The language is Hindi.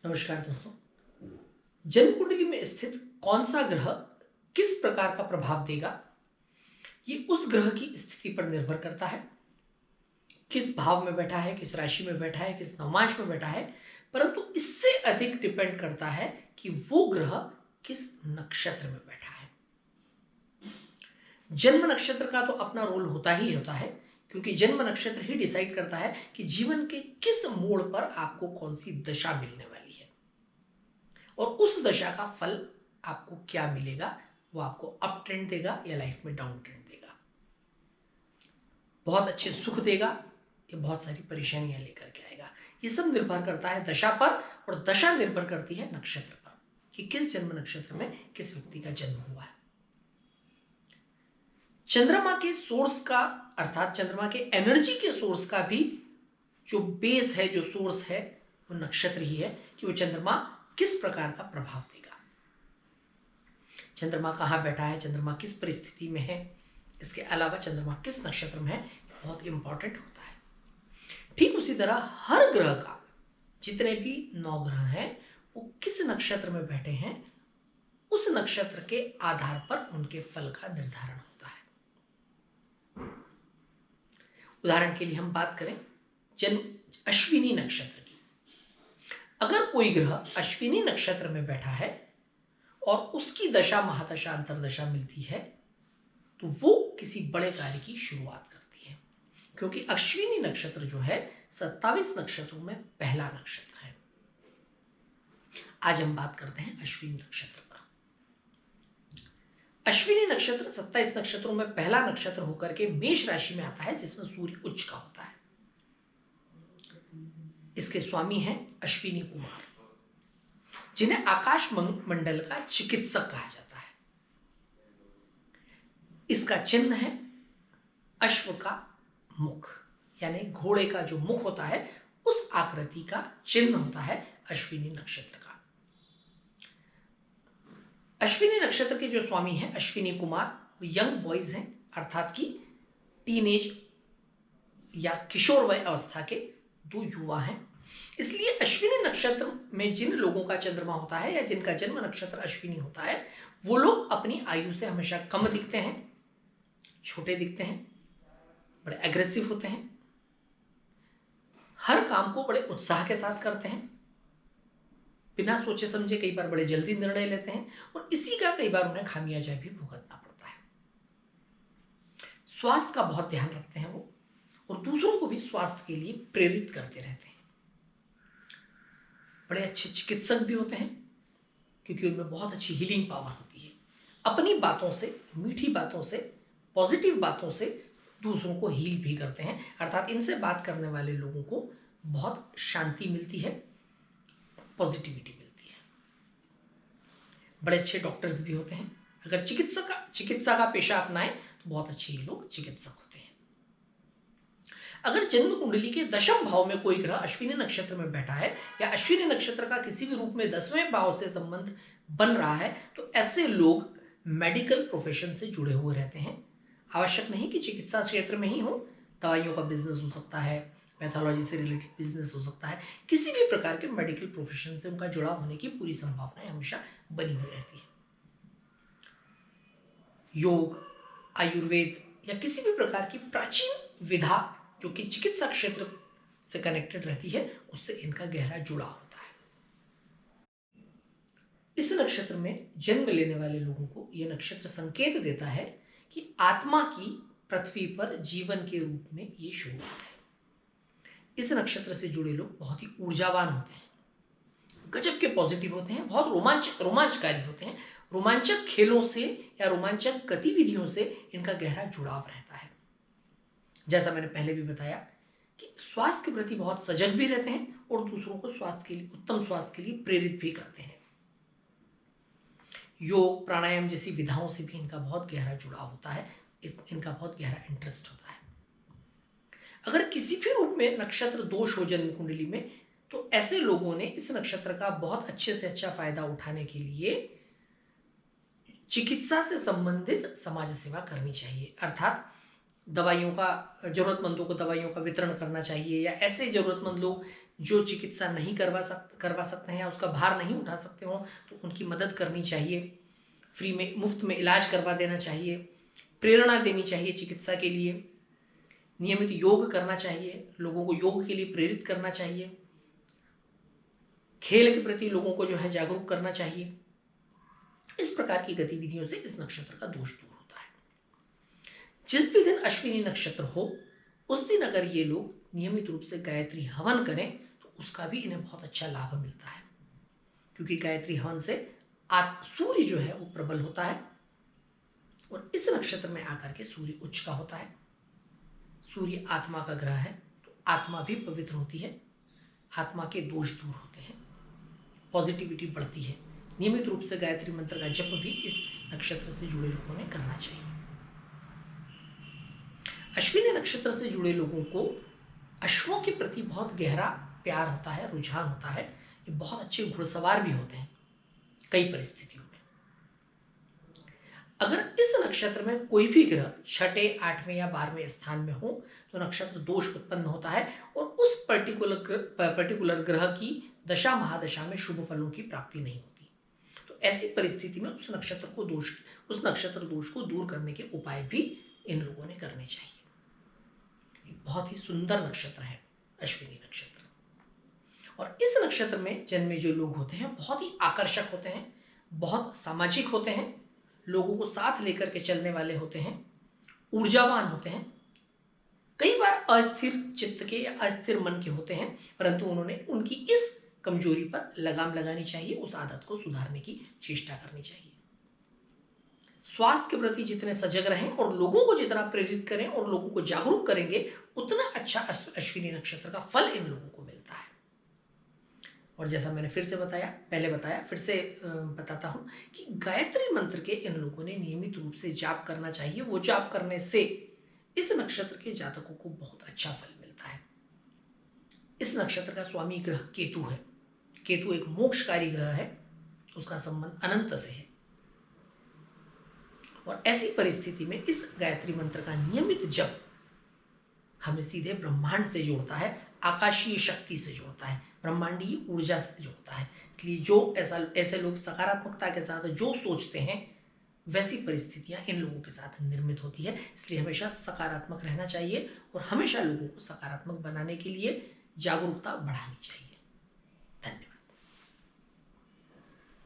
नमस्कार दोस्तों। जन्म कुंडली में स्थित कौन सा ग्रह किस प्रकार का प्रभाव देगा, ये उस ग्रह की स्थिति पर निर्भर करता है। किस भाव में बैठा है, किस राशि में बैठा है, किस नवमांश में बैठा है, परंतु इससे अधिक डिपेंड करता है कि वो ग्रह किस नक्षत्र में बैठा है। जन्म नक्षत्र का तो अपना रोल होता ही होता है, क्योंकि जन्म नक्षत्र ही डिसाइड करता है कि जीवन के किस मोड़ पर आपको कौन सी दशा मिलने वाली है और उस दशा का फल आपको क्या मिलेगा। वो आपको अप ट्रेंड देगा या लाइफ में डाउन ट्रेंड देगा, बहुत अच्छे सुख देगा या बहुत सारी परेशानियां लेकर के आएगा। ये सब निर्भर करता है दशा पर, और दशा निर्भर करती है नक्षत्र पर कि किस जन्म नक्षत्र में किस व्यक्ति का जन्म हुआ है। चंद्रमा के सोर्स का, अर्थात चंद्रमा के एनर्जी के सोर्स का भी जो बेस है, जो सोर्स है, वो नक्षत्र ही है कि वो चंद्रमा किस प्रकार का प्रभाव देगा। चंद्रमा कहाँ बैठा है, चंद्रमा किस परिस्थिति में है, इसके अलावा चंद्रमा किस नक्षत्र में है, बहुत इंपॉर्टेंट होता है। ठीक उसी तरह हर ग्रह का, जितने भी 9 ग्रह हैं, वो किस नक्षत्र में बैठे हैं, उस नक्षत्र के आधार पर उनके फल का निर्धारण होता है। उदाहरण के लिए हम बात करें जन्म अश्विनी नक्षत्र की। अगर कोई ग्रह अश्विनी नक्षत्र में बैठा है और उसकी दशा महादशा अंतरदशा मिलती है, तो वो किसी बड़े कार्य की शुरुआत करती है, क्योंकि अश्विनी नक्षत्र जो है 27 नक्षत्रों में पहला नक्षत्र है। आज हम बात करते हैं अश्विनी नक्षत्र पर। अश्विनी नक्षत्र 27 नक्षत्रों में पहला नक्षत्र होकर के मेष राशि में आता है, जिसमें सूर्य उच्च का होता है। इसके स्वामी हैं अश्विनी कुमार, जिन्हें आकाश मंडल का चिकित्सक कहा जाता है। इसका चिन्ह है अश्व का मुख, यानी घोड़े का जो मुख होता है उस आकृति का चिन्ह होता है अश्विनी नक्षत्र का। अश्विनी नक्षत्र के जो स्वामी हैं अश्विनी कुमार, वो यंग बॉयज हैं, अर्थात कि टीनेज या किशोर वय अवस्था के 2 युवा हैं। इसलिए अश्विनी नक्षत्र में जिन लोगों का चंद्रमा होता है या जिनका जन्म नक्षत्र अश्विनी होता है, वो लोग अपनी आयु से हमेशा कम दिखते हैं, छोटे दिखते हैं, बड़े एग्रेसिव होते हैं, हर काम को बड़े उत्साह के साथ करते हैं, बिना सोचे समझे कई बार बड़े जल्दी निर्णय लेते हैं, और इसी का कई बार उन्हें खामियाजा भी भुगतना पड़ता है। स्वास्थ्य का बहुत ध्यान रखते हैं वो, और दूसरों को भी स्वास्थ्य के लिए प्रेरित करते रहते हैं। बड़े अच्छे चिकित्सक भी होते हैं, क्योंकि उनमें बहुत अच्छी हीलिंग पावर होती है। अपनी बातों से, मीठी बातों से, पॉजिटिव बातों से दूसरों को हील भी करते हैं, अर्थात इनसे बात करने वाले लोगों को बहुत शांति मिलती है, पॉजिटिविटी मिलती है। बड़े अच्छे डॉक्टर्स भी होते हैं। अगर चिकित्सा का पेशा अपनाएं तो बहुत अच्छे ये लोग चिकित्सक होते हैं। अगर जन्म कुंडली के 10वें भाव में कोई ग्रह अश्विनी नक्षत्र में बैठा है या अश्विनी नक्षत्र का किसी भी रूप में 10वें भाव से संबंध बन रहा है, तो ऐसे लोग मेडिकल प्रोफेशन से जुड़े हुए रहते हैं। आवश्यक नहीं कि चिकित्सा क्षेत्र में ही हो, दवाइयों का बिजनेस हो सकता है, पैथोलॉजी से रिलेटेड बिजनेस हो सकता है, किसी भी प्रकार के मेडिकल प्रोफेशन से उनका जुड़ाव होने की पूरी संभावनाएं हमेशा बनी हुई रहती है। योग, आयुर्वेद या किसी भी प्रकार की प्राचीन विधा जो कि चिकित्सा क्षेत्र से कनेक्टेड रहती है, उससे इनका गहरा जुड़ाव होता है। इस नक्षत्र में जन्म लेने वाले लोगों को यह नक्षत्र संकेत देता है कि आत्मा की पृथ्वी पर जीवन के रूप में ये शुरुआत है। इस नक्षत्र से जुड़े लोग बहुत ही ऊर्जावान होते हैं, गजब के पॉजिटिव होते हैं, बहुत रोमांचकारी होते हैं। रोमांचक खेलों से या रोमांचक गतिविधियों से इनका गहरा जुड़ाव रहता है। जैसा मैंने पहले भी बताया कि स्वास्थ्य के प्रति बहुत सजग भी रहते हैं और दूसरों को स्वास्थ्य के लिए, उत्तम स्वास्थ्य के लिए प्रेरित भी करते हैं। योग, प्राणायाम जैसी विधाओं से भी इनका बहुत गहरा जुड़ाव होता है, इनका बहुत गहरा इंटरेस्ट होता है। अगर किसी भी रूप में नक्षत्र दोष हो जन्म कुंडली में, तो ऐसे लोगों ने इस नक्षत्र का बहुत अच्छे से अच्छा फायदा उठाने के लिए चिकित्सा से संबंधित समाज सेवा करनी चाहिए, अर्थात दवाइयों का, जरूरतमंदों को दवाइयों का वितरण करना चाहिए, या ऐसे जरूरतमंद लोग जो चिकित्सा नहीं करवा सकते हैं या उसका भार नहीं उठा सकते हो तो उनकी मदद करनी चाहिए। फ्री में, मुफ्त में इलाज करवा देना चाहिए। प्रेरणा देनी चाहिए चिकित्सा के लिए। नियमित योग करना चाहिए, लोगों को योग के लिए प्रेरित करना चाहिए। खेल के प्रति लोगों को जो है जागरूक करना चाहिए। इस प्रकार की गतिविधियों से इस नक्षत्र का दोष दूर होता है। जिस भी दिन अश्विनी नक्षत्र हो उस दिन अगर ये लोग नियमित रूप से गायत्री हवन करें तो उसका भी इन्हें बहुत अच्छा लाभ मिलता है, क्योंकि गायत्री हवन से सूर्य जो है वो प्रबल होता है और इस नक्षत्र में आकर के सूर्य उच्च का होता है। सूर्य आत्मा का ग्रह है तो आत्मा भी पवित्र होती है, आत्मा के दोष दूर होते हैं, पॉजिटिविटी बढ़ती है। नियमित रूप से गायत्री मंत्र का जप भी इस नक्षत्र से जुड़े लोगों ने करना चाहिए। अश्विनी नक्षत्र से जुड़े लोगों को अश्वों के प्रति बहुत गहरा प्यार होता है, रुझान होता है। ये बहुत अच्छे घुड़सवार भी होते हैं कई परिस्थितियों में। अगर इस नक्षत्र में कोई भी ग्रह छठे, 8वें या 12वें स्थान में हो तो नक्षत्र दोष उत्पन्न होता है और उस पर्टिकुलर ग्रह की दशा महादशा में शुभ फलों की प्राप्ति नहीं होती। तो ऐसी परिस्थिति में उस नक्षत्र दोष को दूर करने के उपाय भी इन लोगों ने करने चाहिए। बहुत ही सुंदर नक्षत्र है अश्विनी नक्षत्र। और इस नक्षत्र में जन्मे जो लोग होते हैं बहुत ही आकर्षक होते हैं, बहुत सामाजिक होते हैं, लोगों को साथ लेकर के चलने वाले होते हैं, ऊर्जावान होते हैं, कई बार अस्थिर चित्त के या अस्थिर मन के होते हैं, परंतु उन्होंने उनकी इस कमजोरी पर लगाम लगानी चाहिए, उस आदत को सुधारने की चेष्टा करनी चाहिए। स्वास्थ्य के प्रति जितने सजग रहें और लोगों को जितना प्रेरित करें और लोगों को जागरूक करेंगे उतना अच्छा अश्विनी नक्षत्र का फल इन लोगों को मिलता है। और जैसा मैंने फिर से बताता हूं कि गायत्री मंत्र के इन लोगों ने नियमित रूप से जाप करना चाहिए। वो जाप करने से इस नक्षत्र के जातकों को बहुत अच्छा फल मिलता है। इस नक्षत्र का स्वामी ग्रह केतु है। केतु एक मोक्षकारी ग्रह है, उसका संबंध अनंत से है और ऐसी परिस्थिति में इस गायत्री मंत्र का नियमित जप हमें सीधे ब्रह्मांड से जोड़ता है, आकाशीय शक्ति से जोड़ता है, ब्रह्मांडीय ऊर्जा से जोड़ता है। इसलिए जो ऐसे लोग सकारात्मकता के साथ जो सोचते हैं वैसी परिस्थितियां इन लोगों के साथ निर्मित होती है। इसलिए हमेशा सकारात्मक रहना चाहिए और हमेशा लोगों को सकारात्मक बनाने के लिए जागरूकता बढ़ानी चाहिए। धन्यवाद।